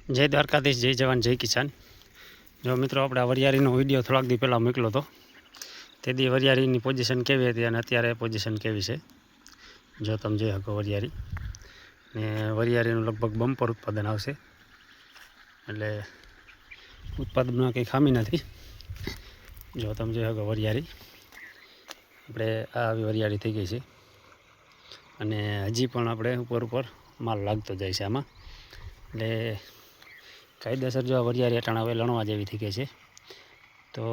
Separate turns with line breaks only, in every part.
જય દ્વારકાધીશ, જય જવાન, જય કિસાન। જો મિત્રો, આપણે આ વરિયાળીનો વિડીયો થોડાક દી પહેલાં મોકલ્યો હતો। તે દી વરિયાળીની પોઝિશન કેવી હતી અને અત્યારે પોઝિશન કેવી છે, જો તમે જોઈ શકો વરિયાળી ને વરિયાળીનું લગભગ બમ્પર ઉત્પાદન આવશે, એટલે ઉત્પાદનમાં કંઈ ખામી નથી। જો તમે જોઈ શકો વરિયાળી આપણે આવી વરિયાળી થઈ ગઈ છે અને હજી પણ આપણે ઉપર માલ લાગતો જાય છે આમાં, એટલે કાયદેસર જો આ વરિયાળી અટાણા હવે લણવા જેવી થઈ ગઈ છે। તો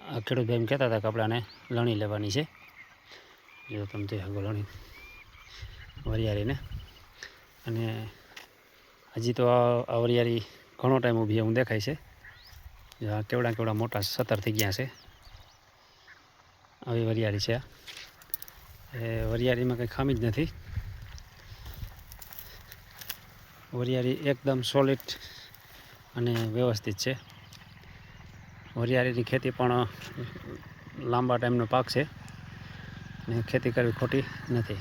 આ ખેડૂત ભાઈ એમ કહેતા હતા કે આપણે આને લણી લેવાની છે। જો તમે જોઈ શકો લણી વરિયાળીને, અને હજી તો આ વરિયાળી ઘણો ટાઈમ ઊભી એવું દેખાય છે। આ કેવડા મોટા સતર થઈ ગયા છે, આવી વરિયાળી છે। એ વરિયાળીમાં કંઈ ખામી જ નથી, વરિયાળી એકદમ સોલિડ અને વ્યવસ્થિત છે। વરિયાળીની ખેતી પણ લાંબા ટાઈમનો પાક છે ને ખેતી કરવી ખોટી નથી।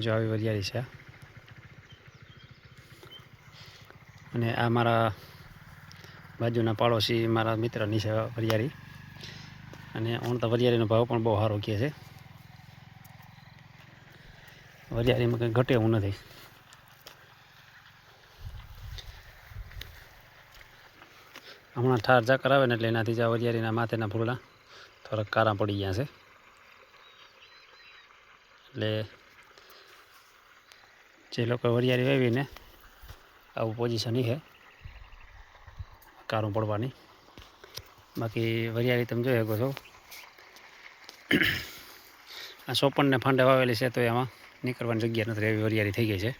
જો આવી વરિયાળી છે, અને આ મારા બાજુના પાડોશી મારા મિત્રની છે વરિયાળી, અને ઓણ તો વરિયાળીનો ભાવ પણ બહુ સારો કહે છે। વરિયાળીમાં કંઈ ઘટે એવું નથી। હમણાં ઠાર ઝાકર આવે ને એટલે એનાથી જ આ વરિયાળીના માથેના ફૂલડા થોડાક કારા પડી ગયા છે, એટલે જે લોકો વરિયાળી વાવીને આવું પોઝિશન છે કારું પડવાની। બાકી વરિયાળી તમે જોઈ શકો છો, આ 54 ફાંડે વાવેલી છે તો એમાં નીકળવાની જગ્યા નથી, એવી વરિયાળી થઈ ગઈ છે।